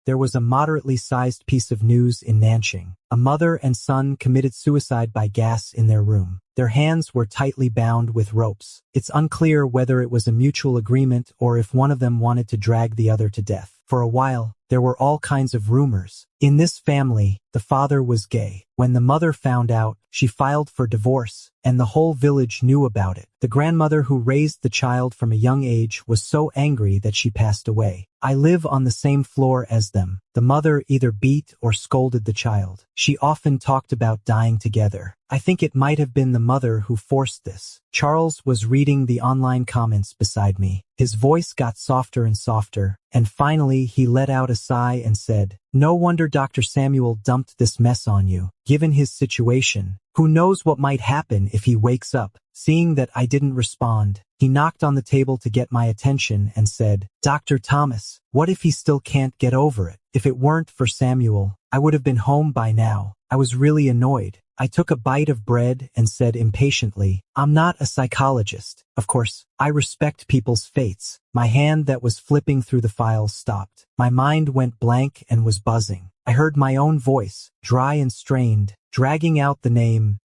there was a moderately sized piece of news in Nanjing. A mother and son committed suicide by gas in their room. Their hands were tightly bound with ropes. It's unclear whether it was a mutual agreement or if one of them wanted to drag the other to death. For a while, there were all kinds of rumors. In this family, the father was gay. When the mother found out, she filed for divorce, and the whole village knew about it. The grandmother who raised the child from a young age was so angry that she passed away. I live on the same floor as them. The mother either beat or scolded the child. She often talked about dying together. I think it might have been the mother who forced this. Charles was reading the online comments beside me. His voice got softer and softer, and finally he let out a sigh and said, "No wonder Dr. Samuel dumped this mess on you. Given his situation, who knows what might happen if he wakes up." Seeing that I didn't respond, he knocked on the table to get my attention and said, "Dr. Thomas, what if he still can't get over it? If it weren't for Samuel, I would have been home by now." I was really annoyed. I took a bite of bread and said impatiently, "I'm not a psychologist. Of course, I respect people's fates." My hand that was flipping through the files stopped. My mind went blank and was buzzing. I heard my own voice, dry and strained, dragging out the name.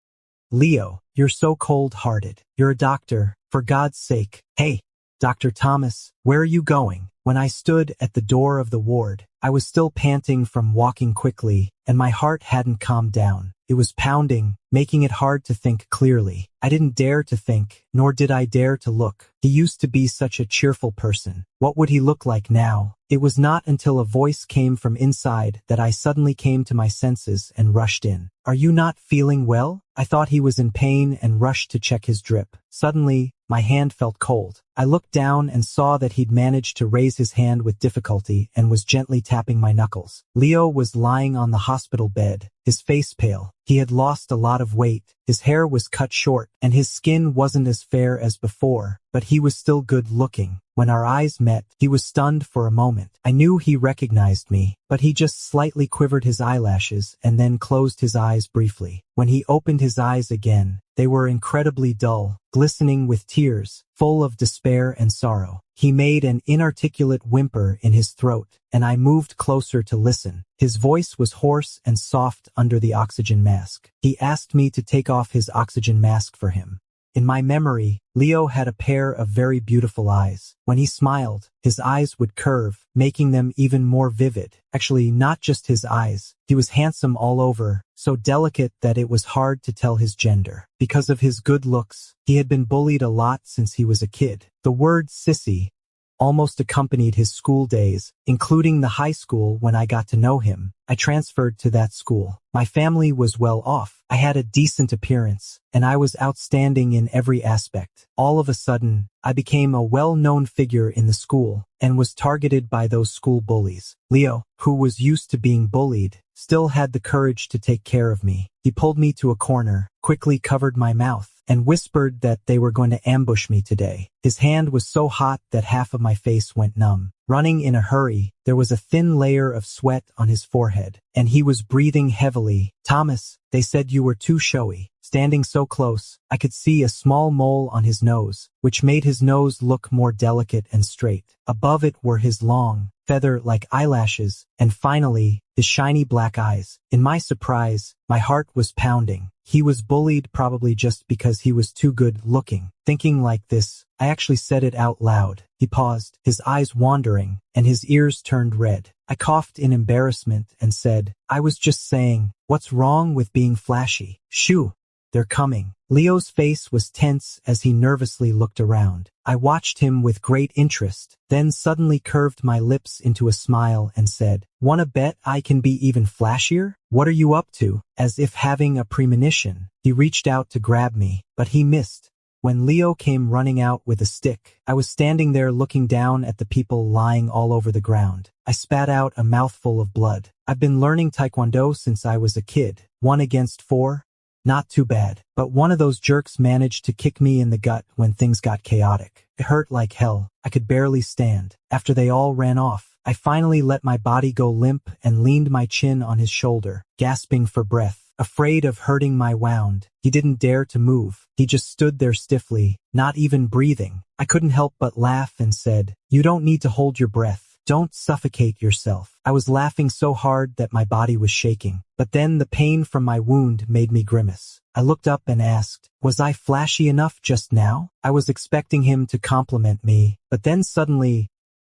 "Leo, you're so cold-hearted. You're a doctor, for God's sake." "Hey, Dr. Thomas, where are you going?" When I stood at the door of the ward, I was still panting from walking quickly, and my heart hadn't calmed down. It was pounding, making it hard to think clearly. I didn't dare to think, nor did I dare to look. He used to be such a cheerful person. What would he look like now? It was not until a voice came from inside that I suddenly came to my senses and rushed in. "Are you not feeling well?" I thought he was in pain and rushed to check his drip. Suddenly, my hand felt cold. I looked down and saw that he'd managed to raise his hand with difficulty and was gently tapping my knuckles. Leo was lying on the hospital bed, his face pale. He had lost a lot of weight, his hair was cut short, and his skin wasn't as fair as before, but he was still good-looking. When our eyes met, he was stunned for a moment. I knew he recognized me, but he just slightly quivered his eyelashes and then closed his eyes briefly. When he opened his eyes again, they were incredibly dull, glistening with tears, full of despair and sorrow. He made an inarticulate whimper in his throat, and I moved closer to listen. His voice was hoarse and soft under the oxygen mask. He asked me to take off his oxygen mask for him. In my memory, Leo had a pair of very beautiful eyes. When he smiled, his eyes would curve, making them even more vivid. Actually, not just his eyes. He was handsome all over, so delicate that it was hard to tell his gender. Because of his good looks, he had been bullied a lot since he was a kid. The word sissy almost accompanied his school days, including the high school. When I got to know him, I transferred to that school. My family was well off. I had a decent appearance, and I was outstanding in every aspect. All of a sudden, I became a well-known figure in the school, and was targeted by those school bullies. Leo, who was used to being bullied, still had the courage to take care of me. He pulled me to a corner, quickly covered my mouth, and whispered that they were going to ambush me today. His hand was so hot that half of my face went numb. Running in a hurry, there was a thin layer of sweat on his forehead, and he was breathing heavily. "Thomas, they said you were too showy." Standing so close, I could see a small mole on his nose, which made his nose look more delicate and straight. Above it were his long, feather-like eyelashes, and finally, his shiny black eyes. In my surprise, my heart was pounding. He was bullied probably just because he was too good-looking. Thinking like this, I actually said it out loud. He paused, his eyes wandering, and his ears turned red. I coughed in embarrassment and said, "I was just saying, what's wrong with being flashy?" "Shoo, they're coming." Leo's face was tense as he nervously looked around. I watched him with great interest, then suddenly curved my lips into a smile and said, "Wanna bet I can be even flashier? What are you up to?" As if having a premonition, he reached out to grab me, but he missed. When Leo came running out with a stick, I was standing there looking down at the people lying all over the ground. I spat out a mouthful of blood. I've been learning Taekwondo since I was a kid. 1 against 4? Not too bad, but one of those jerks managed to kick me in the gut when things got chaotic. It hurt like hell. I could barely stand. After they all ran off, I finally let my body go limp and leaned my chin on his shoulder, gasping for breath. Afraid of hurting my wound, he didn't dare to move. He just stood there stiffly, not even breathing. I couldn't help but laugh and said, "You don't need to hold your breath. Don't suffocate yourself. I was laughing so hard that my body was shaking, but then the pain from my wound made me grimace. I looked up and asked, was I flashy enough just now? I was expecting him to compliment me, but then suddenly,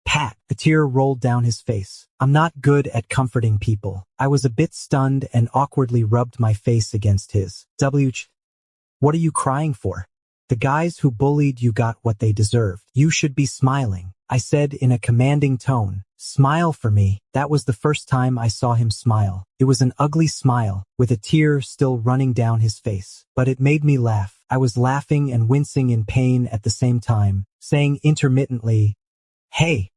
Pat, a tear rolled down his face. I'm not good at comforting people. I was a bit stunned and awkwardly rubbed my face against his. What are you crying for? The guys who bullied you got what they deserved. You should be smiling, I said in a commanding tone. Smile for me. That was the first time I saw him smile. It was an ugly smile, with a tear still running down his face. But it made me laugh. I was laughing and wincing in pain at the same time, saying intermittently, hey,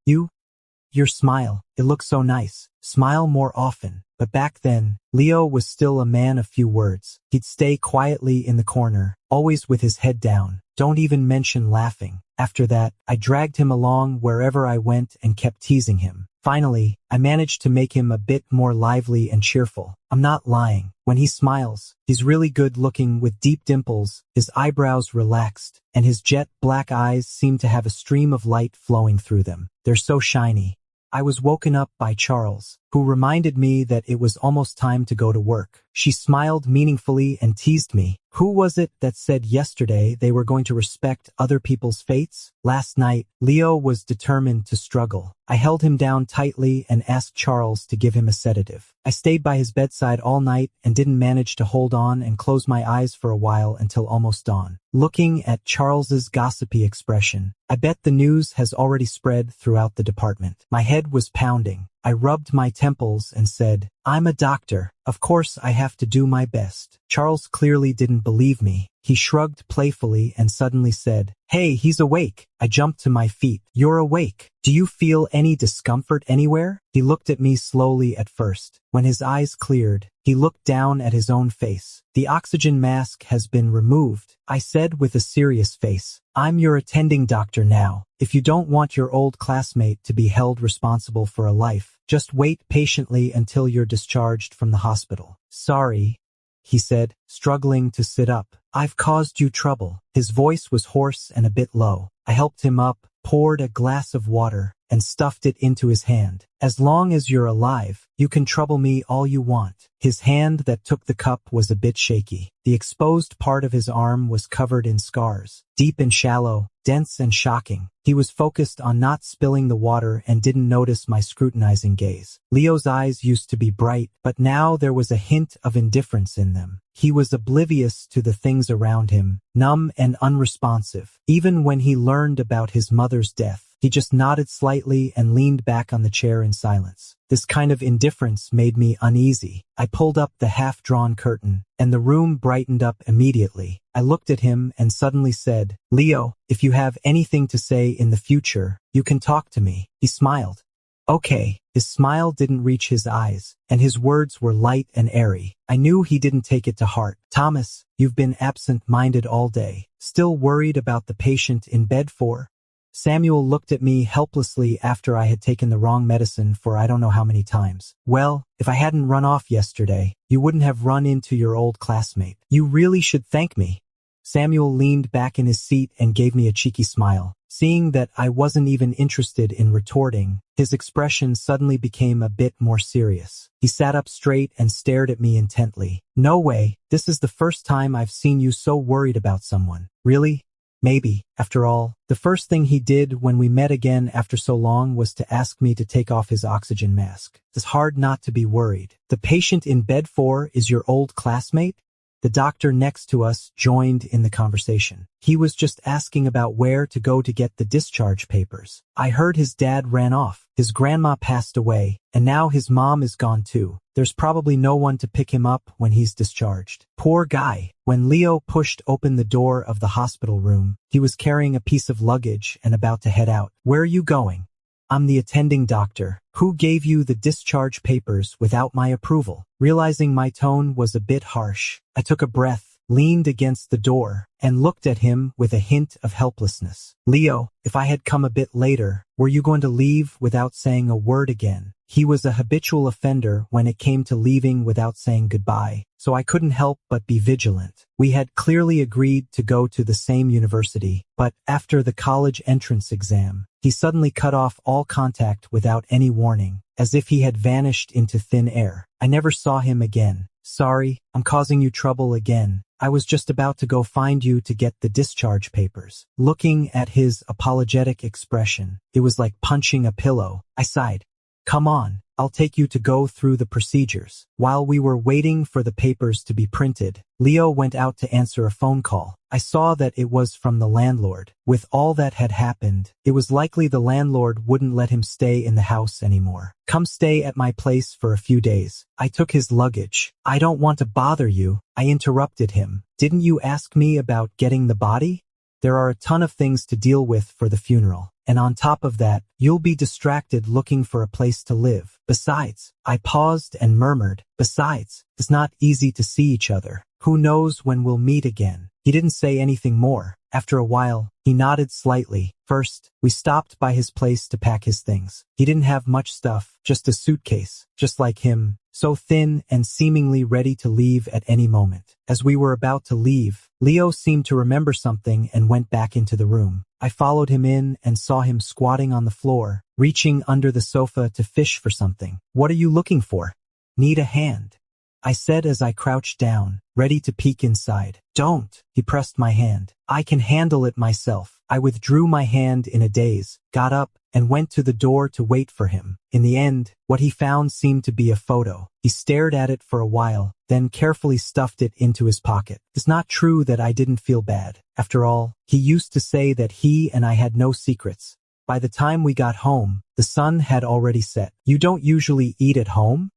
your smile, it looks so nice. Smile more often. But back then, Leo was still a man of few words. He'd stay quietly in the corner, always with his head down. Don't even mention laughing. After that, I dragged him along wherever I went and kept teasing him. Finally, I managed to make him a bit more lively and cheerful. I'm not lying. When he smiles, he's really good looking with deep dimples, his eyebrows relaxed, and his jet black eyes seem to have a stream of light flowing through them. They're so shiny. I was woken up by Charles, who reminded me that it was almost time to go to work. She smiled meaningfully and teased me. Who was it that said yesterday they were going to respect other people's fates? Last night, Leo was determined to struggle. I held him down tightly and asked Charles to give him a sedative. I stayed by his bedside all night and didn't manage to hold on and close my eyes for a while until almost dawn. Looking at Charles's gossipy expression, I bet the news has already spread throughout the department. My head was pounding. I rubbed my temples and said, I'm a doctor. Of course I have to do my best. Charles clearly didn't believe me. He shrugged playfully and suddenly said, hey, he's awake. I jumped to my feet. You're awake. Do you feel any discomfort anywhere? He looked at me slowly at first. When his eyes cleared, he looked down at his own face. The oxygen mask has been removed, I said with a serious face. I'm your attending doctor now. If you don't want your old classmate to be held responsible for a life, just wait patiently until you're discharged from the hospital. Sorry, he said, struggling to sit up. I've caused you trouble. His voice was hoarse and a bit low. I helped him up, poured a glass of water, and stuffed it into his hand. As long as you're alive, you can trouble me all you want. His hand that took the cup was a bit shaky. The exposed part of his arm was covered in scars, deep and shallow, dense and shocking. He was focused on not spilling the water and didn't notice my scrutinizing gaze. Leo's eyes used to be bright, but now there was a hint of indifference in them. He was oblivious to the things around him, numb and unresponsive. Even when he learned about his mother's death, he just nodded slightly and leaned back on the chair in silence. This kind of indifference made me uneasy. I pulled up the half-drawn curtain, and the room brightened up immediately. I looked at him and suddenly said, Leo, if you have anything to say in the future, you can talk to me. He smiled. Okay. His smile didn't reach his eyes, and his words were light and airy. I knew he didn't take it to heart. Thomas, you've been absent-minded all day. Still worried about the patient in bed for? Samuel looked at me helplessly after I had taken the wrong medicine for I don't know how many times. Well, if I hadn't run off yesterday, you wouldn't have run into your old classmate. You really should thank me. Samuel leaned back in his seat and gave me a cheeky smile. Seeing that I wasn't even interested in retorting, his expression suddenly became a bit more serious. He sat up straight and stared at me intently. No way, this is the first time I've seen you so worried about someone. Really? Maybe. After all, the first thing he did when we met again after so long was to ask me to take off his oxygen mask. It's hard not to be worried. The patient in bed 4 is your old classmate? The doctor next to us joined in the conversation. He was just asking about where to go to get the discharge papers. I heard his dad ran off. His grandma passed away, and now his mom is gone too. There's probably no one to pick him up when he's discharged. Poor guy. When Leo pushed open the door of the hospital room, he was carrying a piece of luggage and about to head out. Where are you going? I'm the attending doctor. Who gave you the discharge papers without my approval? Realizing my tone was a bit harsh, I took a breath, leaned against the door, and looked at him with a hint of helplessness. Leo, if I had come a bit later, were you going to leave without saying a word again? He was a habitual offender when it came to leaving without saying goodbye, so I couldn't help but be vigilant. We had clearly agreed to go to the same university, but after the college entrance exam, He suddenly cut off all contact without any warning, as if he had vanished into thin air. I never saw him again. Sorry, I'm causing you trouble again. I was just about to go find you to get the discharge papers. Looking at his apologetic expression, it was like punching a pillow. I sighed. Come on, I'll take you to go through the procedures. While we were waiting for the papers to be printed, Leo went out to answer a phone call. I saw that it was from the landlord. With all that had happened, it was likely the landlord wouldn't let him stay in the house anymore. Come stay at my place for a few days. I took his luggage. I don't want to bother you. I interrupted him. Didn't you ask me about getting the body? There are a ton of things to deal with for the funeral. And on top of that, you'll be distracted looking for a place to live. Besides, I paused and murmured, besides, it's not easy to see each other. Who knows when we'll meet again? He didn't say anything more. After a while, he nodded slightly. First, we stopped by his place to pack his things. He didn't have much stuff, just a suitcase, just like him, so thin and seemingly ready to leave at any moment. As we were about to leave, Leo seemed to remember something and went back into the room. I followed him in and saw him squatting on the floor, reaching under the sofa to fish for something. What are you looking for? Need a hand, I said as I crouched down, ready to peek inside. Don't, he pressed my hand. I can handle it myself. I withdrew my hand in a daze, got up, and went to the door to wait for him. In the end, what he found seemed to be a photo. He stared at it for a while, then carefully stuffed it into his pocket. It's not true that I didn't feel bad. After all, he used to say that he and I had no secrets. By the time we got home, the sun had already set. You don't usually eat at home?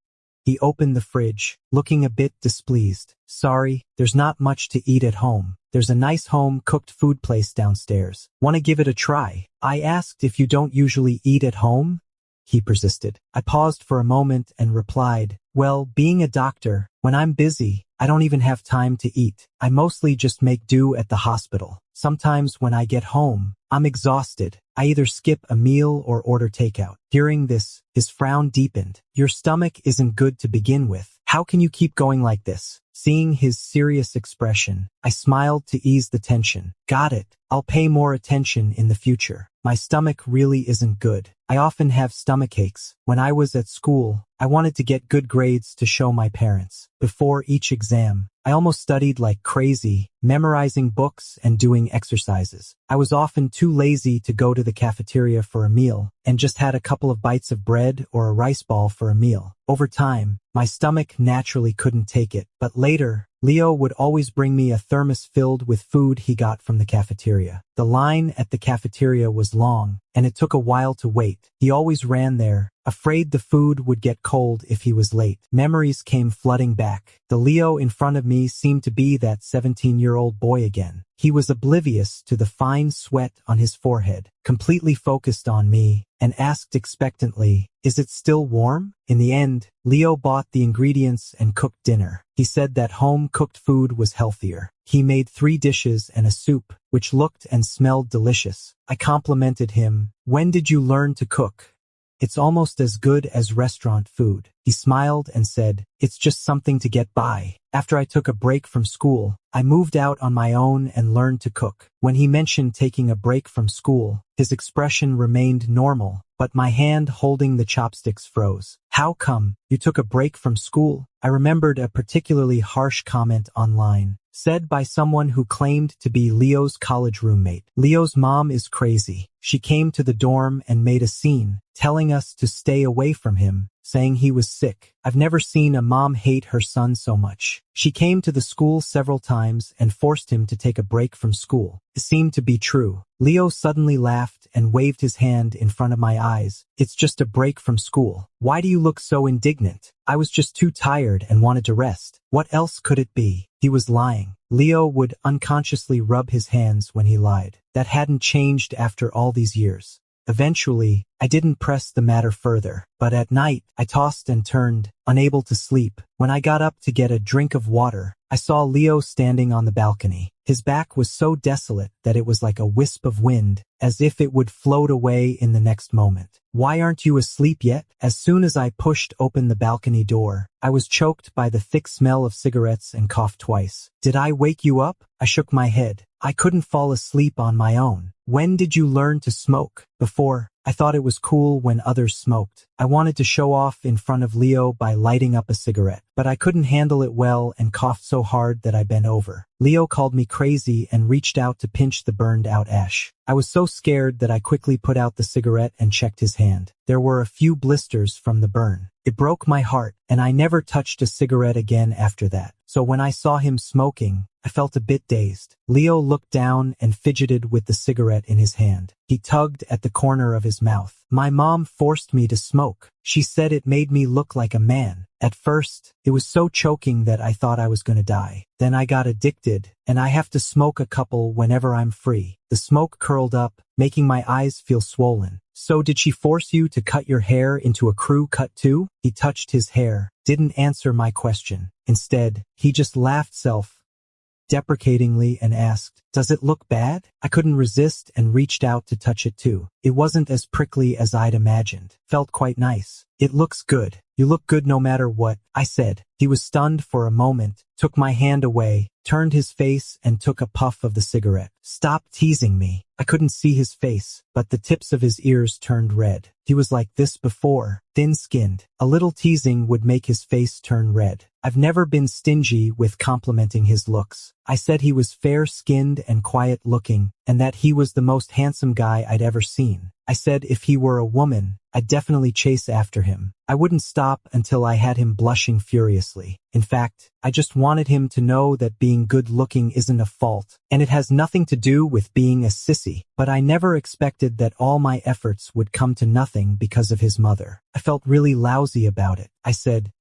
He opened the fridge, looking a bit displeased. Sorry, there's not much to eat at home. There's a nice home-cooked food place downstairs. Want to give it a try? I asked if you don't usually eat at home. He persisted. I paused for a moment and replied, well, being a doctor, when I'm busy, I don't even have time to eat. I mostly just make do at the hospital. Sometimes when I get home, I'm exhausted. I either skip a meal or order takeout. Hearing this, his frown deepened. Your stomach isn't good to begin with. How can you keep going like this? Seeing his serious expression, I smiled to ease the tension. Got it. I'll pay more attention in the future. My stomach really isn't good. I often have stomach aches. When I was at school, I wanted to get good grades to show my parents. Before each exam, I almost studied like crazy, memorizing books and doing exercises. I was often too lazy to go to the cafeteria for a meal and just had a couple of bites of bread or a rice ball for a meal. Over time, my stomach naturally couldn't take it, but later, Leo would always bring me a thermos filled with food he got from the cafeteria. The line at the cafeteria was long, and it took a while to wait. He always ran there, afraid the food would get cold if he was late. Memories came flooding back. The Leo in front of me seemed to be that 17-year-old boy again. He was oblivious to the fine sweat on his forehead, completely focused on me, and asked expectantly, is it still warm? In the end, Leo bought the ingredients and cooked dinner. He said that home-cooked food was healthier. He made 3 dishes and a soup, which looked and smelled delicious. I complimented him. When did you learn to cook? It's almost as good as restaurant food. He smiled and said, it's just something to get by. After I took a break from school, I moved out on my own and learned to cook. When he mentioned taking a break from school, his expression remained normal, but my hand holding the chopsticks froze. How come? You took a break from school? I remembered a particularly harsh comment online, said by someone who claimed to be Leo's college roommate. Leo's mom is crazy. She came to the dorm and made a scene, telling us to stay away from him, saying he was sick. I've never seen a mom hate her son so much. She came to the school several times and forced him to take a break from school. It seemed to be true. Leo suddenly laughed and waved his hand in front of my eyes. It's just a break from school. Why do you look so indignant? I was just too tired and wanted to rest. What else could it be? He was lying. Leo would unconsciously rub his hands when he lied. That hadn't changed after all these years. Eventually, I didn't press the matter further, but at night, I tossed and turned, unable to sleep. When I got up to get a drink of water, I saw Leo standing on the balcony. His back was so desolate that it was like a wisp of wind, as if it would float away in the next moment. Why aren't you asleep yet? As soon as I pushed open the balcony door, I was choked by the thick smell of cigarettes and coughed twice. Did I wake you up? I shook my head. I couldn't fall asleep on my own. When did you learn to smoke? Before, I thought it was cool when others smoked. I wanted to show off in front of Leo by lighting up a cigarette, but I couldn't handle it well and coughed so hard that I bent over. Leo called me crazy and reached out to pinch the burned out ash. I was so scared that I quickly put out the cigarette and checked his hand. There were a few blisters from the burn. It broke my heart, and I never touched a cigarette again after that. So when I saw him smoking, I felt a bit dazed. Leo looked down and fidgeted with the cigarette in his hand. He tugged at the corner of his mouth. My mom forced me to smoke. She said it made me look like a man. At first, it was so choking that I thought I was gonna die. Then I got addicted, and I have to smoke a couple whenever I'm free. The smoke curled up, making my eyes feel swollen. So did she force you to cut your hair into a crew cut too? He touched his hair, didn't answer my question. Instead, he just laughed self-deprecatingly and asked, "Does it look bad?" I couldn't resist and reached out to touch it too. It wasn't as prickly as I'd imagined. Felt quite nice. "It looks good. You look good no matter what," I said. He was stunned for a moment, took my hand away, turned his face and took a puff of the cigarette. "Stop teasing me." I couldn't see his face, but the tips of his ears turned red. He was like this before, thin-skinned. A little teasing would make his face turn red. I've never been stingy with complimenting his looks. I said he was fair-skinned and quiet-looking, and that he was the most handsome guy I'd ever seen. I said if he were a woman, I'd definitely chase after him. I wouldn't stop until I had him blushing furiously. In fact, I just wanted him to know that being good-looking isn't a fault, and it has nothing to do with being a sissy. But I never expected that all my efforts would come to nothing because of his mother. I felt really lousy about it. I said,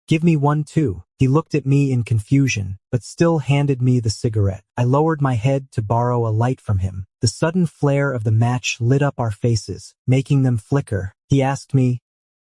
"Give me one too." He looked at me in confusion, but still handed me the cigarette. I lowered my head to borrow a light from him. The sudden flare of the match lit up our faces, making them flicker. He asked me,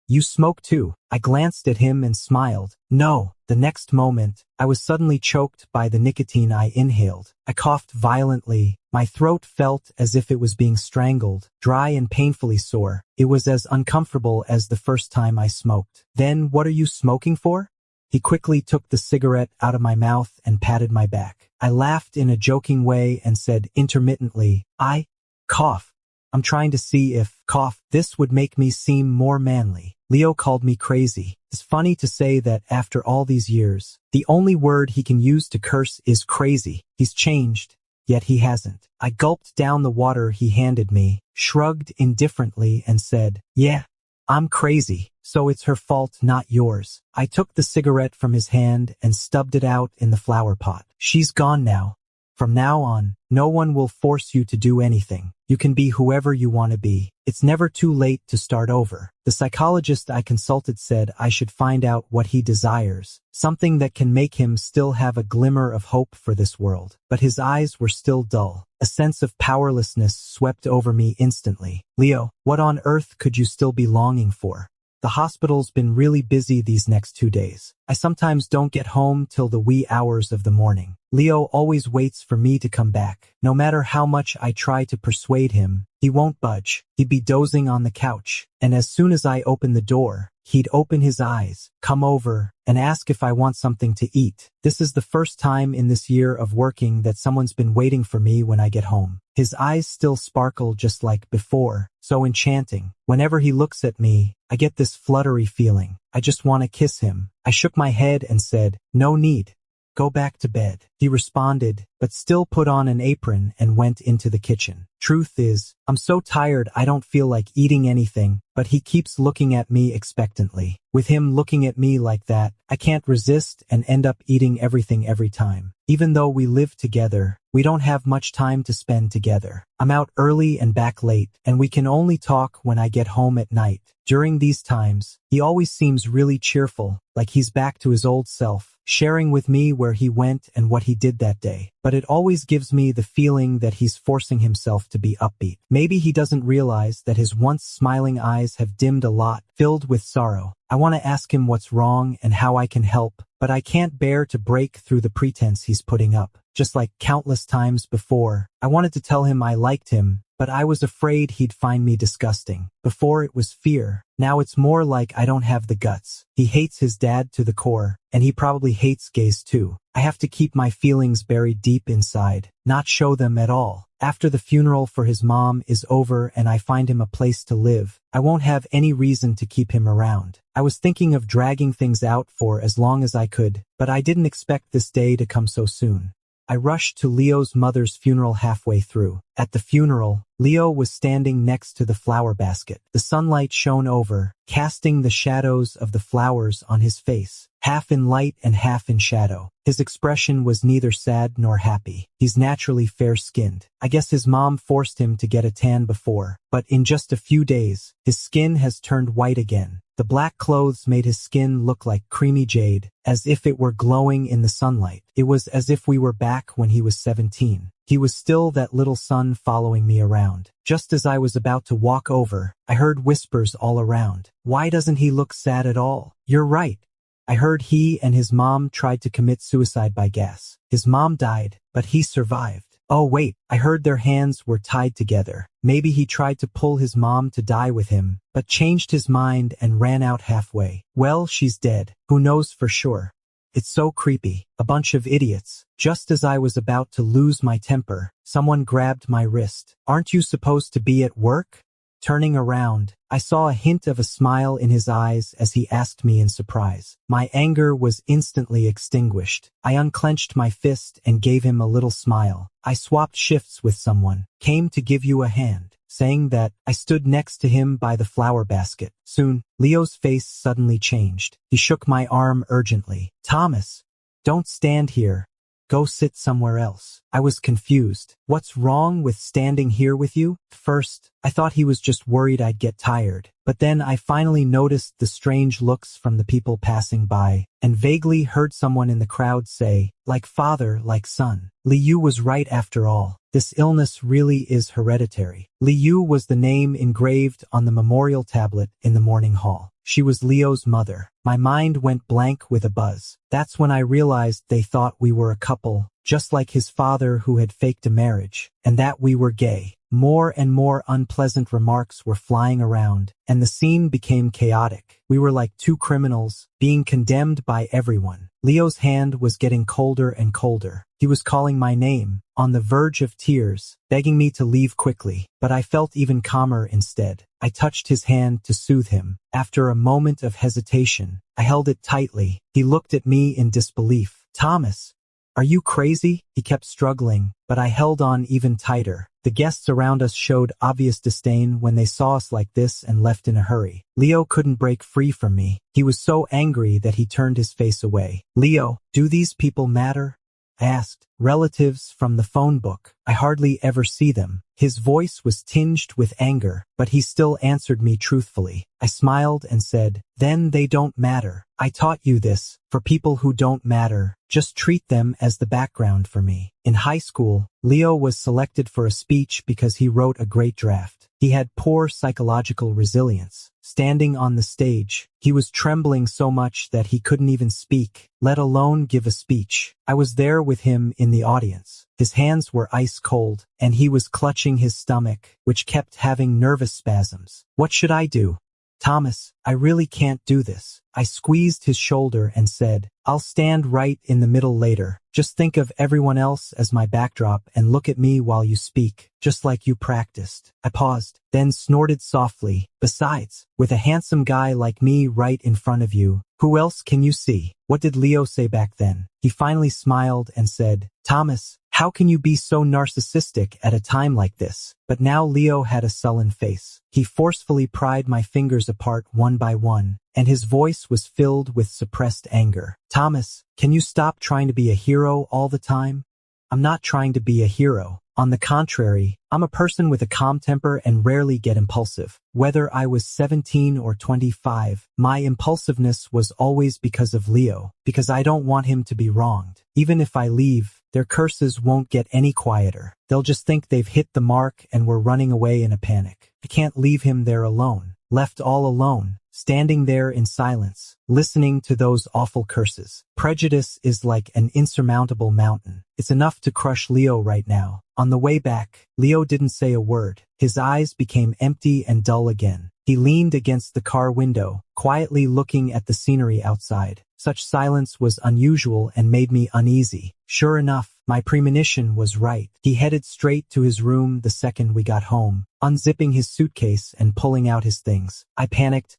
"You smoke too?" I glanced at him and smiled. "No." The next moment, I was suddenly choked by the nicotine I inhaled. I coughed violently. My throat felt as if it was being strangled, dry and painfully sore. It was as uncomfortable as the first time I smoked. "Then what are you smoking for?" He quickly took the cigarette out of my mouth and patted my back. I laughed in a joking way and said intermittently, "I cough. I'm trying to see if cough this would make me seem more manly." Leo called me crazy. It's funny to say that after all these years, the only word he can use to curse is crazy. He's changed, yet he hasn't. I gulped down the water he handed me, shrugged indifferently and said, "Yeah, I'm crazy, so it's her fault, not yours." I took the cigarette from his hand and stubbed it out in the flower pot. "She's gone now. From now on, no one will force you to do anything. You can be whoever you want to be. It's never too late to start over." The psychologist I consulted said I should find out what he desires, something that can make him still have a glimmer of hope for this world. But his eyes were still dull. A sense of powerlessness swept over me instantly. "Leo, what on earth could you still be longing for? The hospital's been really busy these next 2 days. I sometimes don't get home till the wee hours of the morning. Leo always waits for me to come back. No matter how much I try to persuade him, he won't budge. He'd be dozing on the couch, and as soon as I open the door, he'd open his eyes, come over, and ask if I want something to eat. This is the first time in this year of working that someone's been waiting for me when I get home. His eyes still sparkle just like before, so enchanting. Whenever he looks at me, I get this fluttery feeling. I just want to kiss him. I shook my head and said, "No need. Go back to bed." He responded, but still put on an apron and went into the kitchen. Truth is, I'm so tired I don't feel like eating anything, but he keeps looking at me expectantly. With him looking at me like that, I can't resist and end up eating everything every time. Even though we live together, we don't have much time to spend together. I'm out early and back late, and we can only talk when I get home at night. During these times, he always seems really cheerful, like he's back to his old self, sharing with me where he went and what he did that day. But it always gives me the feeling that he's forcing himself to be upbeat. Maybe he doesn't realize that his once smiling eyes have dimmed a lot, filled with sorrow. I want to ask him what's wrong and how I can help, but I can't bear to break through the pretense he's putting up. Just like countless times before, I wanted to tell him I liked him, but I was afraid he'd find me disgusting. Before it was fear. Now it's more like I don't have the guts. He hates his dad to the core, and he probably hates gays too. I have to keep my feelings buried deep inside, not show them at all. After the funeral for his mom is over and I find him a place to live, I won't have any reason to keep him around. I was thinking of dragging things out for as long as I could, but I didn't expect this day to come so soon. I rushed to Leo's mother's funeral halfway through. At the funeral, Leo was standing next to the flower basket. The sunlight shone over, casting the shadows of the flowers on his face, half in light and half in shadow. His expression was neither sad nor happy. He's naturally fair-skinned. I guess his mom forced him to get a tan before, but in just a few days, his skin has turned white again. The black clothes made his skin look like creamy jade, as if it were glowing in the sunlight. It was as if we were back when he was 17. He was still that little son following me around. Just as I was about to walk over, I heard whispers all around. Why doesn't he look sad at all? You're right. I heard he and his mom tried to commit suicide by gas. His mom died, but he survived. Oh wait, I heard their hands were tied together. Maybe he tried to pull his mom to die with him, but changed his mind and ran out halfway. Well, she's dead. Who knows for sure? It's so creepy. A bunch of idiots. Just as I was about to lose my temper, someone grabbed my wrist. Aren't you supposed to be at work? Turning around, I saw a hint of a smile in his eyes as he asked me in surprise. My anger was instantly extinguished. I unclenched my fist and gave him a little smile. I swapped shifts with someone. Came to give you a hand. Saying that, I stood next to him by the flower basket. Soon, Leo's face suddenly changed. He shook my arm urgently. Thomas, don't stand here. Go sit somewhere else. I was confused. What's wrong with standing here with you? First, I thought he was just worried I'd get tired. But then I finally noticed the strange looks from the people passing by, and vaguely heard someone in the crowd say, like father, like son. Liu was right after all. This illness really is hereditary. Liu was the name engraved on the memorial tablet in the morning hall. She was Leo's mother. My mind went blank with a buzz. That's when I realized they thought we were a couple, just like his father who had faked a marriage, and that we were gay. More and more unpleasant remarks were flying around, and the scene became chaotic. We were like two criminals, being condemned by everyone. Leo's hand was getting colder and colder. He was calling my name, on the verge of tears, begging me to leave quickly, but I felt even calmer instead. I touched his hand to soothe him. After a moment of hesitation, I held it tightly. He looked at me in disbelief. Thomas, are you crazy? He kept struggling, but I held on even tighter. The guests around us showed obvious disdain when they saw us like this and left in a hurry. Leo couldn't break free from me. He was so angry that he turned his face away. Leo, do these people matter? I asked. Relatives from the phone book. I hardly ever see them. His voice was tinged with anger, but he still answered me truthfully. I smiled and said, then they don't matter. I taught you this. For people who don't matter, just treat them as the background for me. In high school, Leo was selected for a speech because he wrote a great draft. He had poor psychological resilience. Standing on the stage, he was trembling so much that he couldn't even speak, let alone give a speech. I was there with him in the audience. His hands were ice cold, and he was clutching his stomach, which kept having nervous spasms. What should I do? Thomas, I really can't do this. I squeezed his shoulder and said, I'll stand right in the middle later. Just think of everyone else as my backdrop and look at me while you speak, just like you practiced. I paused, then snorted softly. Besides, with a handsome guy like me right in front of you, who else can you see? What did Leo say back then? He finally smiled and said, Thomas, how can you be so narcissistic at a time like this? But now Leo had a sullen face. He forcefully pried my fingers apart one by one, and his voice was filled with suppressed anger. Thomas, can you stop trying to be a hero all the time? I'm not trying to be a hero. On the contrary, I'm a person with a calm temper and rarely get impulsive. Whether I was 17 or 25, my impulsiveness was always because of Leo, because I don't want him to be wronged. Even if I leave, their curses won't get any quieter. They'll just think they've hit the mark and we're running away in a panic. I can't leave him there alone. Left all alone, standing there in silence, listening to those awful curses. Prejudice is like an insurmountable mountain. It's enough to crush Leo right now. On the way back, Leo didn't say a word. His eyes became empty and dull again. He leaned against the car window, quietly looking at the scenery outside. Such silence was unusual and made me uneasy. Sure enough, my premonition was right. He headed straight to his room the second we got home, unzipping his suitcase and pulling out his things. I panicked.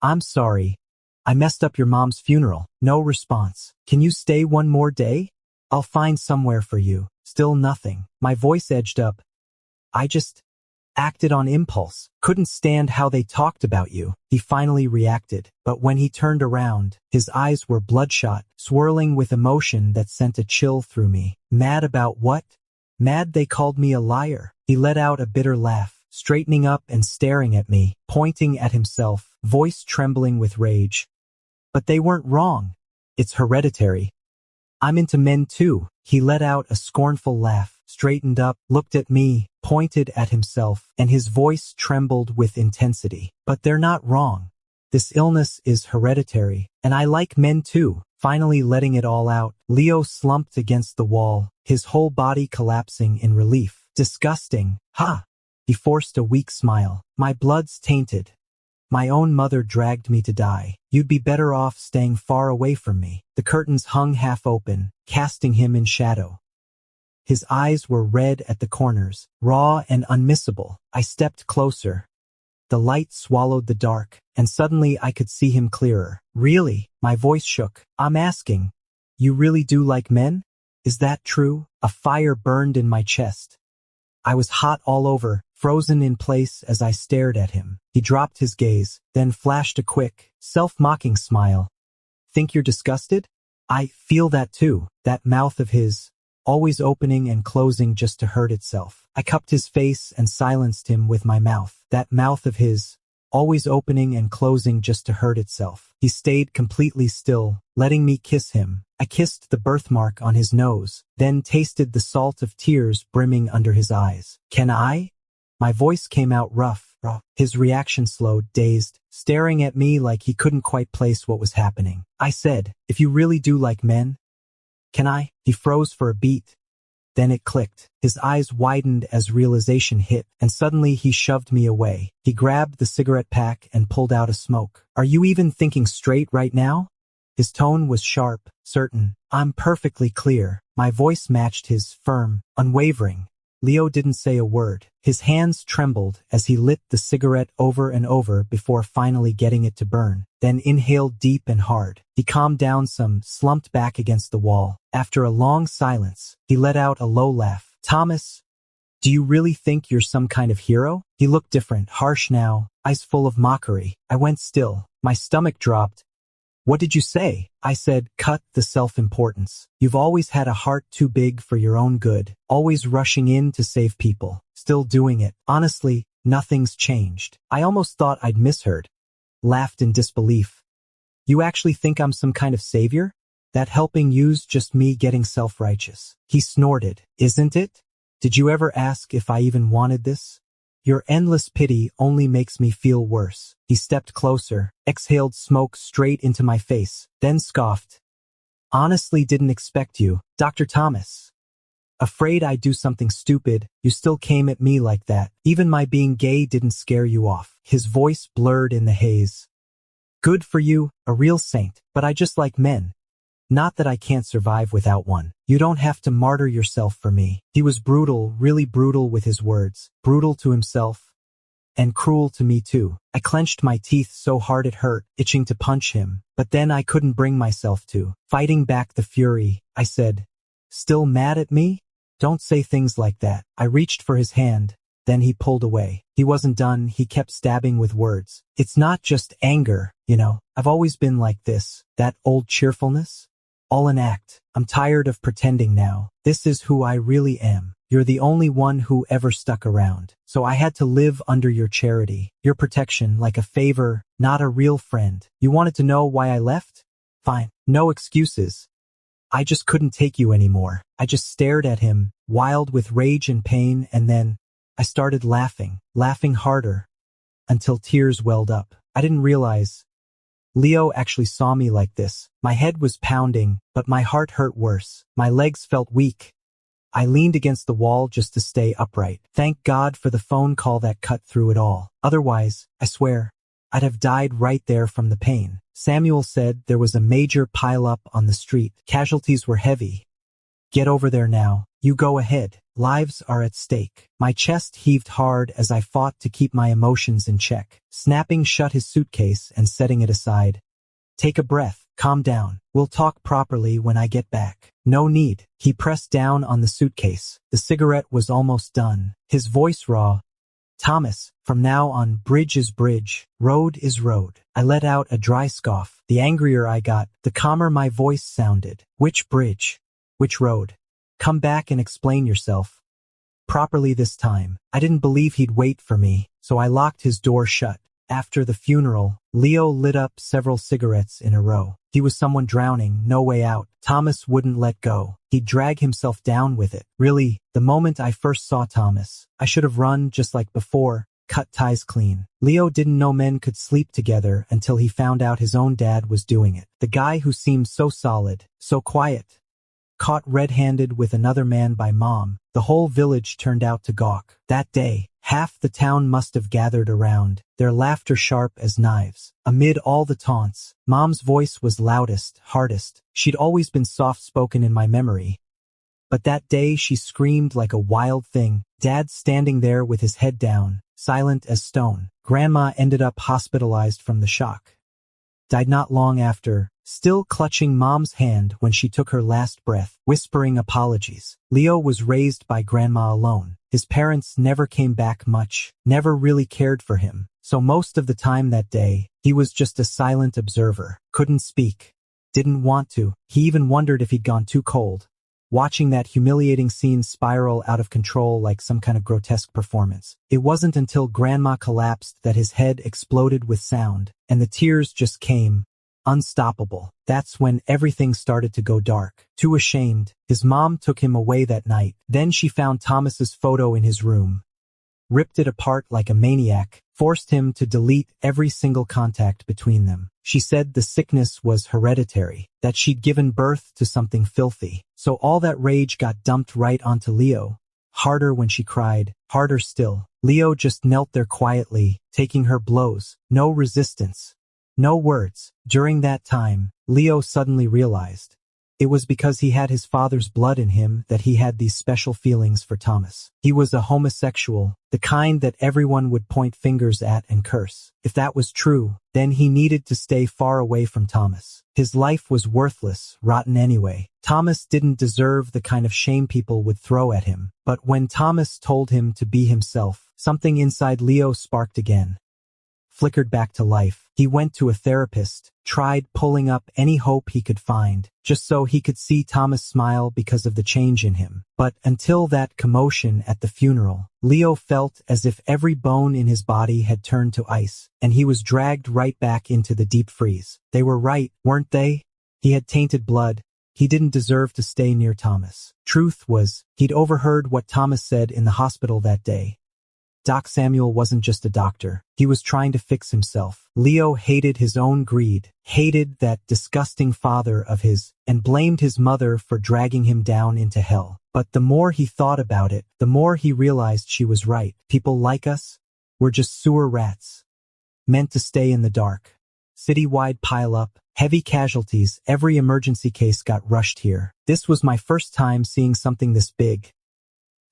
"I'm sorry. I messed up your mom's funeral." No response. "Can you stay one more day? I'll find somewhere for you." Still nothing. My voice edged up. "I just acted on impulse. Couldn't stand how they talked about you." He finally reacted, but when he turned around, his eyes were bloodshot, swirling with emotion that sent a chill through me. "Mad about what?" "Mad they called me a liar." He let out a bitter laugh, straightening up and staring at me, pointing at himself, voice trembling with rage. "But they weren't wrong. It's hereditary. I'm into men too." He let out a scornful laugh, straightened up, looked at me, pointed at himself, and his voice trembled with intensity. "But they're not wrong. This illness is hereditary, and I like men too." Finally letting it all out, Leo slumped against the wall, his whole body collapsing in relief. "Disgusting, huh?" He forced a weak smile. "My blood's tainted. My own mother dragged me to die. You'd be better off staying far away from me." The curtains hung half open, casting him in shadow. His eyes were red at the corners, raw and unmissable. I stepped closer. The light swallowed the dark, and suddenly I could see him clearer. "Really?" My voice shook. "I'm asking. You really do like men? Is that true?" A fire burned in my chest. I was hot all over, frozen in place as I stared at him. He dropped his gaze, then flashed a quick, self-mocking smile. "Think you're disgusted? I feel that too." That mouth of his, always opening and closing just to hurt itself. I cupped his face and silenced him with my mouth. That mouth of his, always opening and closing just to hurt itself. He stayed completely still, letting me kiss him. I kissed the birthmark on his nose, then tasted the salt of tears brimming under his eyes. "Can I?" My voice came out rough. His reaction slowed, dazed, staring at me like he couldn't quite place what was happening. I said, "If you really do like men, can I?" He froze for a beat. Then it clicked. His eyes widened as realization hit, and suddenly he shoved me away. He grabbed the cigarette pack and pulled out a smoke. "Are you even thinking straight right now?" His tone was sharp, certain. "I'm perfectly clear." My voice matched his, firm, unwavering. Leo didn't say a word. His hands trembled as he lit the cigarette over and over before finally getting it to burn, then inhaled deep and hard. He calmed down some, slumped back against the wall. After a long silence, he let out a low laugh. "Thomas, do you really think you're some kind of hero?" He looked different, harsh now, eyes full of mockery. I went still. My stomach dropped. "What did you say?" I said, "Cut the self-importance. You've always had a heart too big for your own good, always rushing in to save people, still doing it. Honestly, nothing's changed." I almost thought I'd misheard. Laughed in disbelief. "You actually think I'm some kind of savior? That helping you's just me getting self-righteous." He snorted. "Isn't it? Did you ever ask if I even wanted this? Your endless pity only makes me feel worse." He stepped closer, exhaled smoke straight into my face, then scoffed. "Honestly didn't expect you, Dr. Thomas. Afraid I'd do something stupid, you still came at me like that. Even my being gay didn't scare you off." His voice blurred in the haze. "Good for you, a real saint, but I just like men. Not that I can't survive without one. You don't have to martyr yourself for me." He was brutal, really brutal with his words, brutal to himself, and cruel to me too. I clenched my teeth so hard it hurt, itching to punch him, but then I couldn't bring myself to. Fighting back the fury, I said, "Still mad at me? Don't say things like that." I reached for his hand, then he pulled away. He wasn't done, he kept stabbing with words. "It's not just anger, you know. I've always been like this. That old cheerfulness? All an act. I'm tired of pretending now. This is who I really am. You're the only one who ever stuck around. So I had to live under your charity, your protection, like a favor, not a real friend. You wanted to know why I left? Fine. No excuses. I just couldn't take you anymore." I just stared at him, wild with rage and pain, and then I started laughing harder, until tears welled up. I didn't realize Leo actually saw me like this. My head was pounding, but my heart hurt worse. My legs felt weak. I leaned against the wall just to stay upright. Thank God for the phone call that cut through it all. Otherwise, I swear, I'd have died right there from the pain. Samuel said there was a major pileup on the street. Casualties were heavy. Get over there now. You go ahead. Lives are at stake. My chest heaved hard as I fought to keep my emotions in check. Snapping shut his suitcase and setting it aside. Take a breath. Calm down. We'll talk properly when I get back. No need. He pressed down on the suitcase. The cigarette was almost done. His voice raw. Thomas, from now on, bridge is bridge, road is road. I let out a dry scoff. The angrier I got, the calmer my voice sounded. Which bridge? Which road? Come back and explain yourself. Properly this time. I didn't believe he'd wait for me, so I locked his door shut. After the funeral, Leo lit up several cigarettes in a row. He was someone drowning, no way out. Thomas wouldn't let go. He'd drag himself down with it. Really, the moment I first saw Thomas, I should have run just like before, cut ties clean. Leo didn't know men could sleep together until he found out his own dad was doing it. The guy who seemed so solid, so quiet, caught red-handed with another man by Mom. The whole village turned out to gawk. That day, half the town must have gathered around, their laughter sharp as knives. Amid all the taunts, Mom's voice was loudest, hardest. She'd always been soft-spoken in my memory. But that day she screamed like a wild thing. Dad standing there with his head down, silent as stone. Grandma ended up hospitalized from the shock. Died not long after, still clutching Mom's hand when she took her last breath, whispering apologies. Leo was raised by Grandma alone. His parents never came back much, never really cared for him. So most of the time that day, he was just a silent observer. Couldn't speak. Didn't want to. He even wondered if he'd gone too cold. Watching that humiliating scene spiral out of control like some kind of grotesque performance. It wasn't until Grandma collapsed that his head exploded with sound, and the tears just came. Unstoppable. That's when everything started to go dark. Too ashamed, his mom took him away that night. Then she found Thomas's photo in his room, ripped it apart like a maniac, forced him to delete every single contact between them. She said the sickness was hereditary, that she'd given birth to something filthy. So all that rage got dumped right onto Leo. Harder when she cried, harder still. Leo just knelt there quietly, taking her blows. No resistance. No words. During that time, Leo suddenly realized it was because he had his father's blood in him that he had these special feelings for Thomas. He was a homosexual, the kind that everyone would point fingers at and curse. If that was true, then he needed to stay far away from Thomas. His life was worthless, rotten anyway. Thomas didn't deserve the kind of shame people would throw at him. But when Thomas told him to be himself, something inside Leo sparked again. Flickered back to life. He went to a therapist, tried pulling up any hope he could find, just so he could see Thomas smile because of the change in him. But until that commotion at the funeral, Leo felt as if every bone in his body had turned to ice, and he was dragged right back into the deep freeze. They were right, weren't they? He had tainted blood. He didn't deserve to stay near Thomas. Truth was, he'd overheard what Thomas said in the hospital that day. Doc Samuel wasn't just a doctor. He was trying to fix himself. Leo hated his own greed, hated that disgusting father of his, and blamed his mother for dragging him down into hell. But the more he thought about it, the more he realized she was right. People like us, we're just sewer rats, meant to stay in the dark. Citywide pileup, heavy casualties, every emergency case got rushed here. This was my first time seeing something this big.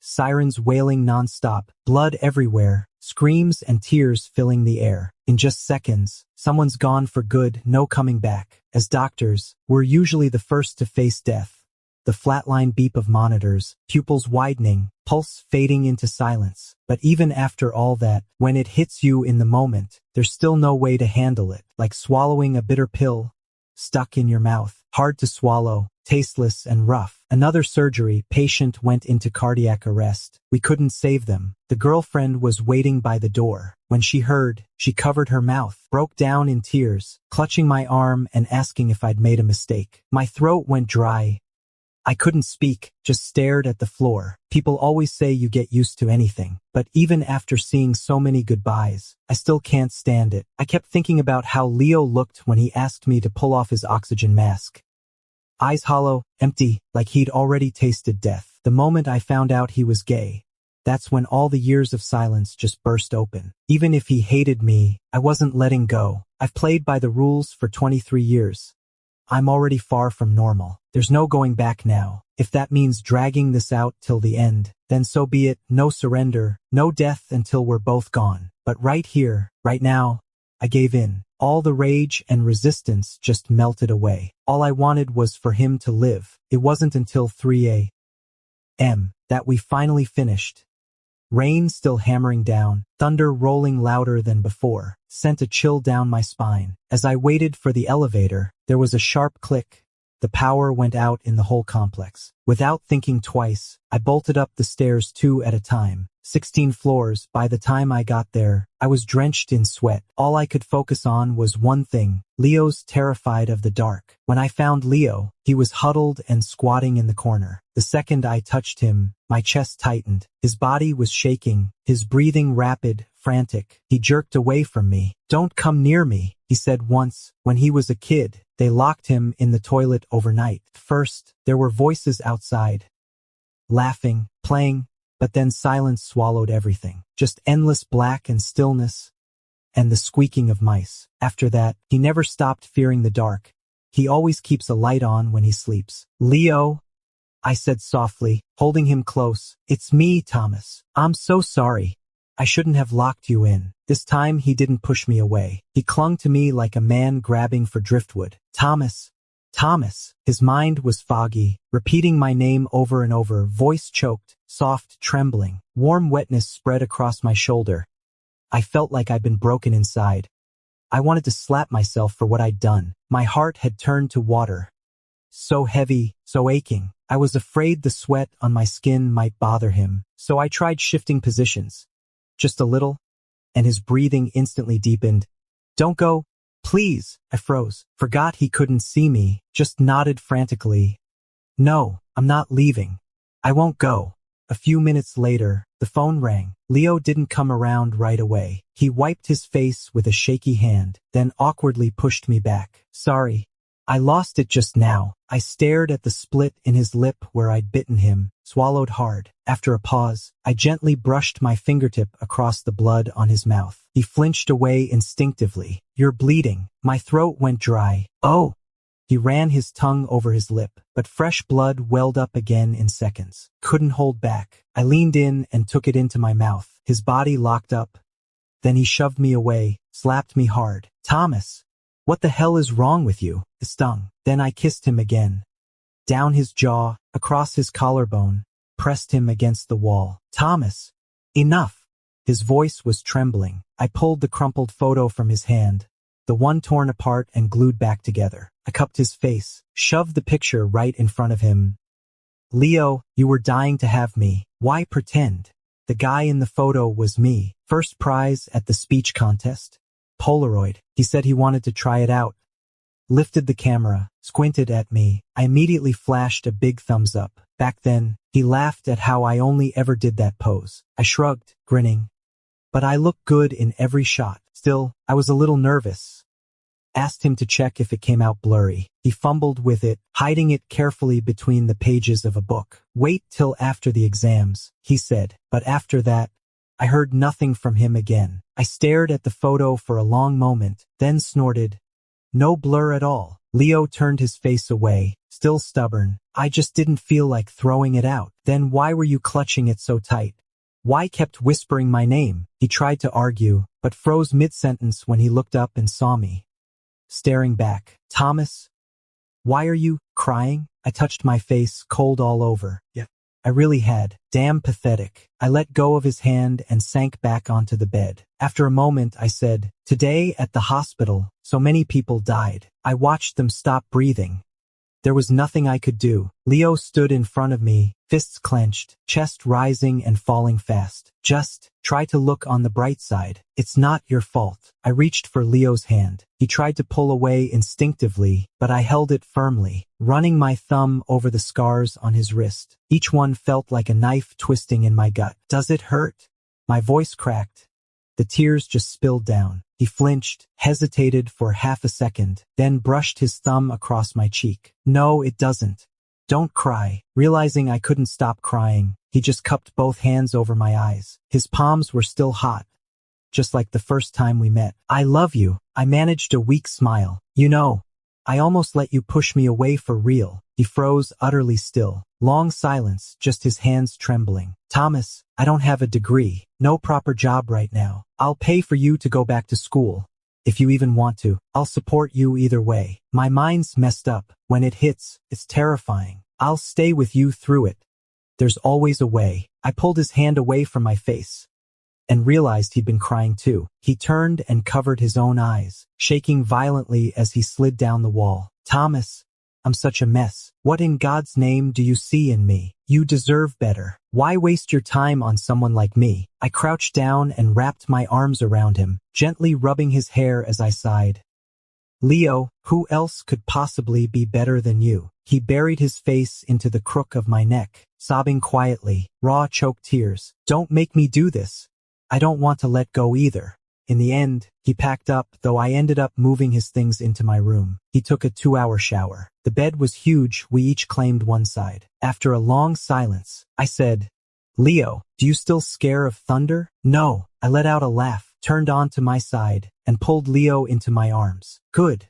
Sirens wailing non-stop, blood everywhere, screams and tears filling the air. In just seconds, someone's gone for good, no coming back. As doctors, we're usually the first to face death. The flatline beep of monitors, pupils widening, pulse fading into silence. But even after all that, when it hits you in the moment, there's still no way to handle it, like swallowing a bitter pill, stuck in your mouth, hard to swallow, tasteless and rough. Another surgery, patient went into cardiac arrest. We couldn't save them. The girlfriend was waiting by the door. When she heard, she covered her mouth, broke down in tears, clutching my arm and asking if I'd made a mistake. My throat went dry. I couldn't speak, just stared at the floor. People always say you get used to anything, but even after seeing so many goodbyes, I still can't stand it. I kept thinking about how Leo looked when he asked me to pull off his oxygen mask. Eyes hollow, empty, like he'd already tasted death. The moment I found out he was gay, that's when all the years of silence just burst open. Even if he hated me, I wasn't letting go. I've played by the rules for 23 years. I'm already far from normal. There's no going back now. If that means dragging this out till the end, then so be it. No surrender, no death until we're both gone. But right here, right now, I gave in. All the rage and resistance just melted away. All I wanted was for him to live. It wasn't until 3 a.m. that we finally finished. Rain still hammering down, thunder rolling louder than before, sent a chill down my spine. As I waited for the elevator, there was a sharp click. The power went out in the whole complex. Without thinking twice, I bolted up the stairs 2 at a time. 16 floors. By the time I got there, I was drenched in sweat. All I could focus on was one thing. Leo's terrified of the dark. When I found Leo, he was huddled and squatting in the corner. The second I touched him, my chest tightened. His body was shaking, his breathing rapid, frantic. He jerked away from me. "Don't come near me," he said once. When he was a kid, they locked him in the toilet overnight. First, there were voices outside, laughing, playing, but then silence swallowed everything. Just endless black and stillness, and the squeaking of mice. After that, he never stopped fearing the dark. He always keeps a light on when he sleeps. "Leo," I said softly, holding him close. "It's me, Thomas. I'm so sorry. I shouldn't have locked you in." This time he didn't push me away. He clung to me like a man grabbing for driftwood. "Thomas. Thomas." His mind was foggy, repeating my name over and over, voice choked, soft, trembling. Warm wetness spread across my shoulder. I felt like I'd been broken inside. I wanted to slap myself for what I'd done. My heart had turned to water. So heavy, so aching. I was afraid the sweat on my skin might bother him, so I tried shifting positions. Just a little, and his breathing instantly deepened. "Don't go, please." I froze, forgot he couldn't see me, just nodded frantically. "No, I'm not leaving. I won't go." A few minutes later, the phone rang. Leo didn't come around right away. He wiped his face with a shaky hand, then awkwardly pushed me back. "Sorry. I lost it just now." I stared at the split in his lip where I'd bitten him, swallowed hard. After a pause, I gently brushed my fingertip across the blood on his mouth. He flinched away instinctively. "You're bleeding." My throat went dry. "Oh." He ran his tongue over his lip, but fresh blood welled up again in seconds. Couldn't hold back. I leaned in and took it into my mouth. His body locked up. Then he shoved me away, slapped me hard. "Thomas, what the hell is wrong with you?" It stung. Then I kissed him again. Down his jaw, across his collarbone, pressed him against the wall. "Thomas, enough." His voice was trembling. I pulled the crumpled photo from his hand, the one torn apart and glued back together. I cupped his face, shoved the picture right in front of him. "Leo, you were dying to have me. Why pretend?" The guy in the photo was me. First prize at the speech contest. Polaroid. He said he wanted to try it out. Lifted the camera, squinted at me. I immediately flashed a big thumbs up. Back then, he laughed at how I only ever did that pose. I shrugged, grinning. But I looked good in every shot. Still, I was a little nervous. Asked him to check if it came out blurry. He fumbled with it, hiding it carefully between the pages of a book. "Wait till after the exams," he said. But after that, I heard nothing from him again. I stared at the photo for a long moment, then snorted. "No blur at all." Leo turned his face away, still stubborn. "I just didn't feel like throwing it out." "Then why were you clutching it so tight? Why kept whispering my name?" He tried to argue, but froze mid-sentence when he looked up and saw me staring back. "Thomas, why are you crying?" I touched my face, cold all over. "Yeah, I really had." "Damn pathetic." I let go of his hand and sank back onto the bed. After a moment, I said, "Today at the hospital, so many people died. I watched them stop breathing. There was nothing I could do. Leo stood in front of me, fists clenched, chest rising and falling fast. Just try to look on the bright side. It's not your fault. I reached for Leo's hand. He tried to pull away instinctively, but I held it firmly, running my thumb over the scars on his wrist. Each one felt like a knife twisting in my gut. Does it hurt? My voice cracked. The tears just spilled down. He flinched, hesitated for half a second, then brushed his thumb across my cheek. No, it doesn't. Don't cry. Realizing I couldn't stop crying, he just cupped both hands over my eyes. His palms were still hot, just like the first time we met. I love you. I managed a weak smile. You know, I almost let you push me away for real. He froze utterly still. Long silence, just his hands trembling. Thomas, I don't have a degree, no proper job right now. I'll pay for you to go back to school. If you even want to, I'll support you either way. My mind's messed up. When it hits, it's terrifying. I'll stay with you through it. There's always a way. I pulled his hand away from my face and realized he'd been crying too. He turned and covered his own eyes, shaking violently as he slid down the wall. Thomas, I'm such a mess. What in God's name do you see in me? You deserve better. Why waste your time on someone like me? I crouched down and wrapped my arms around him, gently rubbing his hair as I sighed. Leo, who else could possibly be better than you? He buried his face into the crook of my neck, sobbing quietly, raw choked tears. Don't make me do this. I don't want to let go either. In the end, he packed up, though I ended up moving his things into my room. He took a 2-hour shower. The bed was huge, we each claimed one side. After a long silence, I said, Leo, do you still scare of thunder? No. I let out a laugh, turned onto my side, and pulled Leo into my arms. Good.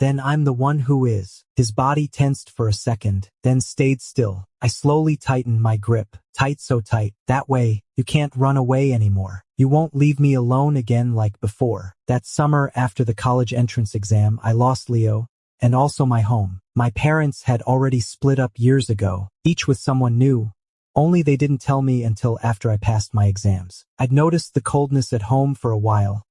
Then I'm the one who is. His body tensed for a second, then stayed still. I slowly tightened my grip, tight so tight. That way, you can't run away anymore. You won't leave me alone again like before. That summer after the college entrance exam, I lost Leo, and also my home. My parents had already split up years ago, each with someone new. Only they didn't tell me until after I passed my exams. I'd noticed the coldness at home for a while.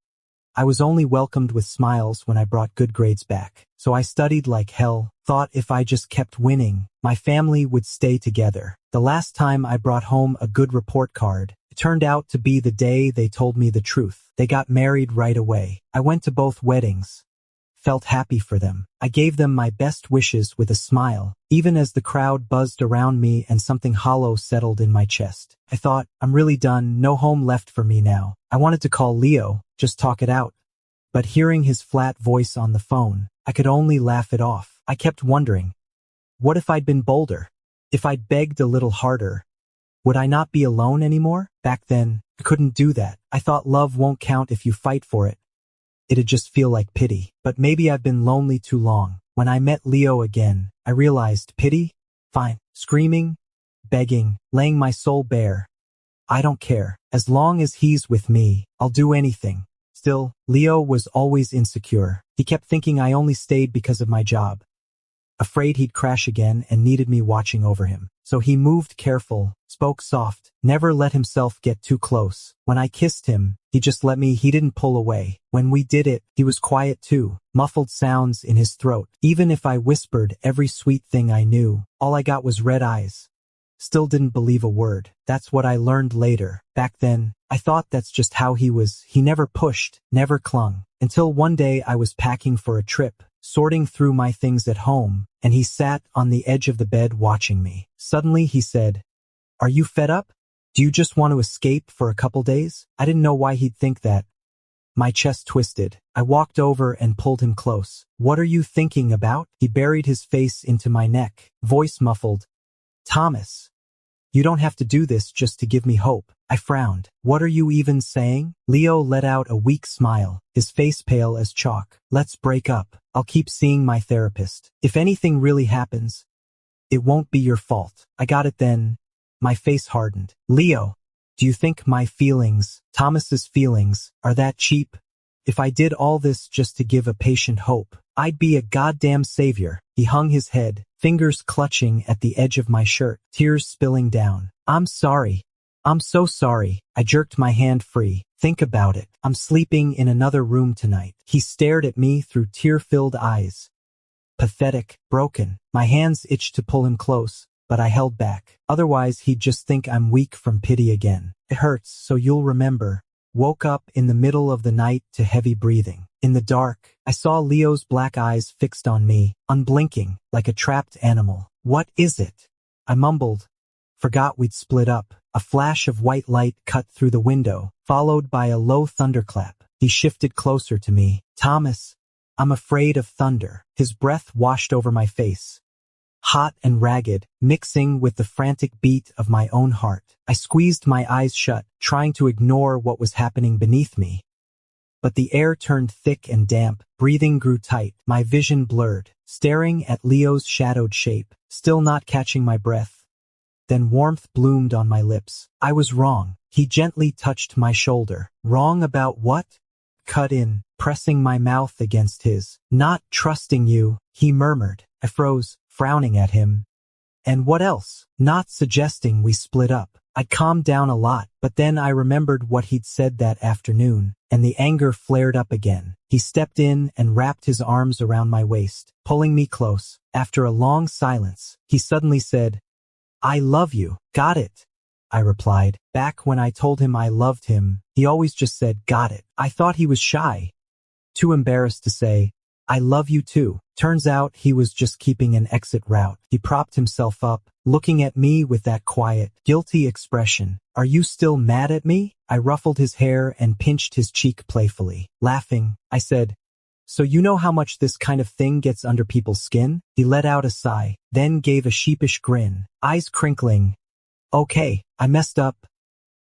I was only welcomed with smiles when I brought good grades back. So I studied like hell, thought if I just kept winning, my family would stay together. The last time I brought home a good report card, it turned out to be the day they told me the truth. They got married right away. I went to both weddings. Felt happy for them. I gave them my best wishes with a smile, even as the crowd buzzed around me and something hollow settled in my chest. I thought, I'm really done, no home left for me now. I wanted to call Leo, just talk it out. But hearing his flat voice on the phone, I could only laugh it off. I kept wondering, what if I'd been bolder? If I'd begged a little harder? Would I not be alone anymore? Back then, I couldn't do that. I thought love won't count if you fight for it. It'd just feel like pity. But maybe I've been lonely too long. When I met Leo again, I realized pity? Fine. Screaming, begging, laying my soul bare. I don't care. As long as he's with me, I'll do anything. Still, Leo was always insecure. He kept thinking I only stayed because of my job. Afraid he'd crash again and needed me watching over him. So he moved careful, spoke soft, never let himself get too close. When I kissed him, he just let me, he didn't pull away. When we did it, he was quiet too, muffled sounds in his throat. Even if I whispered every sweet thing I knew, all I got was red eyes. Still didn't believe a word. That's what I learned later. Back then, I thought that's just how he was. He never pushed, never clung. Until one day I was packing for a trip, sorting through my things at home, and he sat on the edge of the bed watching me. Suddenly he said, "Are you fed up? Do you just want to escape for a couple days?" I didn't know why he'd think that. My chest twisted. I walked over and pulled him close. "What are you thinking about?" He buried his face into my neck, voice muffled. "Thomas, you don't have to do this just to give me hope." I frowned. "What are you even saying?" Leo let out a weak smile, his face pale as chalk. "Let's break up. I'll keep seeing my therapist. If anything really happens, it won't be your fault." I got it then. My face hardened. "Leo, do you think my feelings, Thomas's feelings, are that cheap? If I did all this just to give a patient hope, I'd be a goddamn savior." He hung his head, fingers clutching at the edge of my shirt, tears spilling down. "I'm sorry. I'm so sorry." I jerked my hand free. "Think about it. I'm sleeping in another room tonight." He stared at me through tear-filled eyes. pathetic, broken. My hands itched to pull him close, but I held back. Otherwise, he'd just think I'm weak from pity again. It hurts, so you'll remember. Woke up in the middle of the night to heavy breathing. In the dark, I saw Leo's black eyes fixed on me, unblinking, like a trapped animal. What is it? I mumbled. Forgot we'd split up. A flash of white light cut through the window, followed by a low thunderclap. He shifted closer to me. Thomas, I'm afraid of thunder. His breath washed over my face, hot and ragged, mixing with the frantic beat of my own heart. I squeezed my eyes shut, trying to ignore what was happening beneath me. But the air turned thick and damp, breathing grew tight, my vision blurred, staring at Leo's shadowed shape, still not catching my breath. Then warmth bloomed on my lips. I was wrong. He gently touched my shoulder. Wrong about what? Cut in, pressing my mouth against his. Not trusting you, he murmured. I froze, frowning at him. And what else? Not suggesting we split up. I calmed down a lot, but then I remembered what he'd said that afternoon, and the anger flared up again. He stepped in and wrapped his arms around my waist, pulling me close. After a long silence, he suddenly said, I love you. Got it? I replied. Back when I told him I loved him, he always just said, got it. I thought he was shy, too embarrassed to say, I love you too. Turns out he was just keeping an exit route. He propped himself up, looking at me with that quiet, guilty expression. Are you still mad at me? I ruffled his hair and pinched his cheek playfully. Laughing, I said, so you know how much this kind of thing gets under people's skin? He let out a sigh, then gave a sheepish grin, eyes crinkling. Okay, I messed up.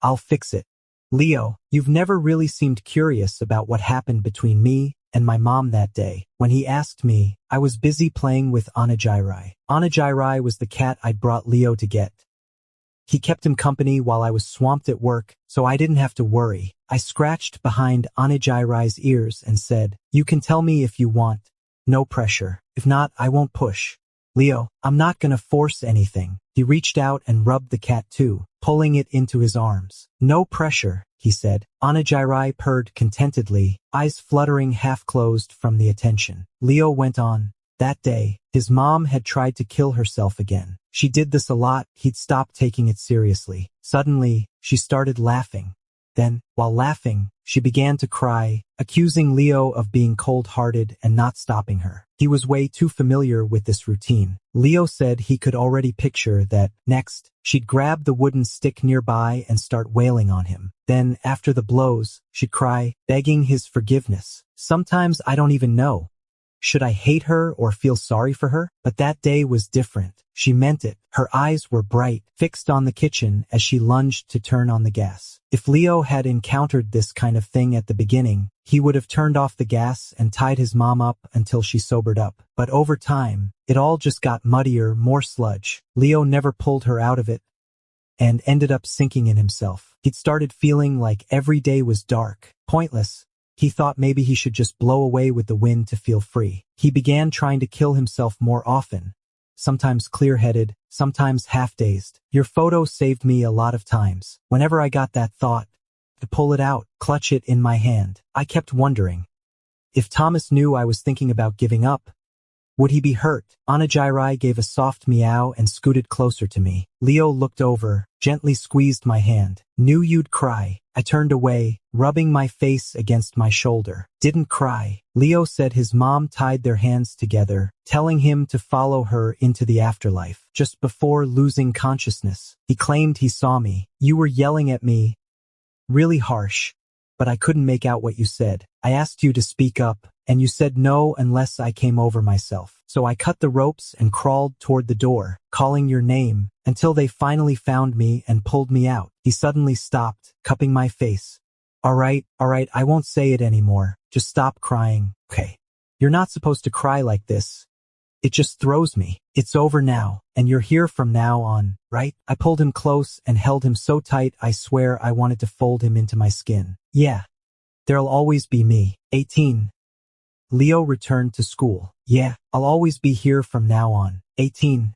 I'll fix it. Leo, you've never really seemed curious about what happened between me and my mom that day. When he asked me, I was busy playing with Anajirai. Anajirai was the cat I'd brought Leo to get. He kept him company while I was swamped at work, so I didn't have to worry. I scratched behind Anajairai's ears and said, you can tell me if you want. No pressure. If not, I won't push. Leo, I'm not gonna force anything. He reached out and rubbed the cat too, pulling it into his arms. No pressure, he said. Anajirai purred contentedly, eyes fluttering half-closed from the attention. Leo went on. That day, his mom had tried to kill herself again. She did this a lot, he'd stopped taking it seriously. Suddenly, she started laughing. Then, while laughing, she began to cry, accusing Leo of being cold-hearted and not stopping her. He was way too familiar with this routine. Leo said he could already picture that, next, she'd grab the wooden stick nearby and start wailing on him. Then, after the blows, she'd cry, begging his forgiveness. Sometimes I don't even know. Should I hate her or feel sorry for her? But that day was different. She meant it. Her eyes were bright, fixed on the kitchen as she lunged to turn on the gas. If Leo had encountered this kind of thing at the beginning, he would have turned off the gas and tied his mom up until she sobered up. But over time, it all just got muddier, more sludge. Leo never pulled her out of it and ended up sinking in himself. He'd started feeling like every day was dark, pointless. He thought maybe he should just blow away with the wind to feel free. He began trying to kill himself more often, sometimes clear-headed, sometimes half-dazed. Your photo saved me a lot of times. Whenever I got that thought, to pull it out, clutch it in my hand. I kept wondering, if Thomas knew I was thinking about giving up, would he be hurt? Anajirai gave a soft meow and scooted closer to me. Leo looked over, gently squeezed my hand. Knew you'd cry. I turned away, rubbing my face against my shoulder. Didn't cry. Leo said his mom tied their hands together, telling him to follow her into the afterlife. Just before losing consciousness, he claimed he saw me. You were yelling at me. Really harsh. But I couldn't make out what you said. I asked you to speak up, and you said no unless I came over myself. So I cut the ropes and crawled toward the door, calling your name, until they finally found me and pulled me out. He suddenly stopped, cupping my face. All right, I won't say it anymore. Just stop crying, okay? You're not supposed to cry like this. It just throws me. It's over now, and you're here from now on, right? I pulled him close and held him so tight I swear I wanted to fold him into my skin. Yeah. There'll always be me. 18. Leo returned to school. Yeah, I'll always be here from now on. 18.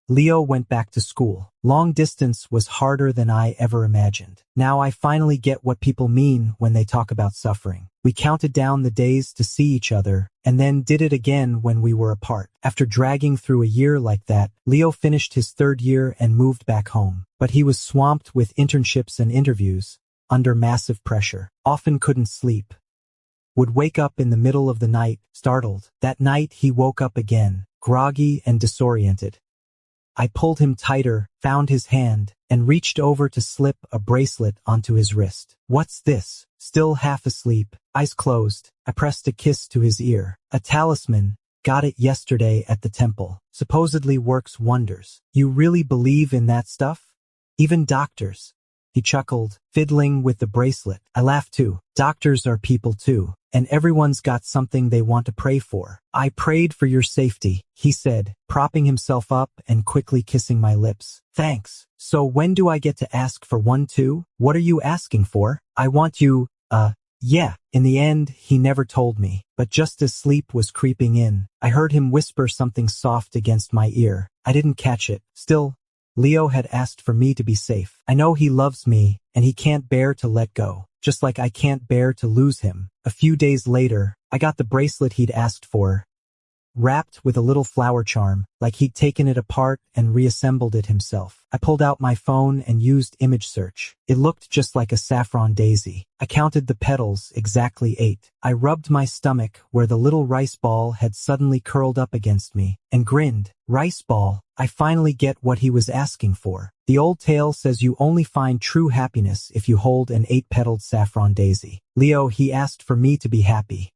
Leo went back to school. Long distance was harder than I ever imagined. Now I finally get what people mean when they talk about suffering. We counted down the days to see each other, and then did it again when we were apart. After dragging through a year like that, Leo finished his 3rd year and moved back home. But he was swamped with internships and interviews, under massive pressure. Often couldn't sleep. Would wake up in the middle of the night, startled. That night he woke up again, groggy and disoriented. I pulled him tighter, found his hand, and reached over to slip a bracelet onto his wrist. "What's this?" Still half asleep, eyes closed, I pressed a kiss to his ear. "A talisman. Got it yesterday at the temple. Supposedly works wonders." "You really believe in that stuff? Even doctors?" He chuckled, fiddling with the bracelet. I laughed too. Doctors are people too, and everyone's got something they want to pray for. "I prayed for your safety," he said, propping himself up and quickly kissing my lips. "Thanks. So when do I get to ask for one too?" "What are you asking for?" "I want you, yeah." In the end, he never told me, but just as sleep was creeping in, I heard him whisper something soft against my ear. I didn't catch it. Still, Leo had asked for me to be safe. I know he loves me, and he can't bear to let go, just like I can't bear to lose him. A few days later, I got the bracelet he'd asked for, wrapped with a little flower charm, like he'd taken it apart and reassembled it himself. I pulled out my phone and used image search. It looked just like a saffron daisy. I counted the petals, exactly 8. I rubbed my stomach where the little rice ball had suddenly curled up against me, and grinned. Rice ball. I finally get what he was asking for. The old tale says you only find true happiness if you hold an 8-petaled saffron daisy. Leo, he asked for me to be happy.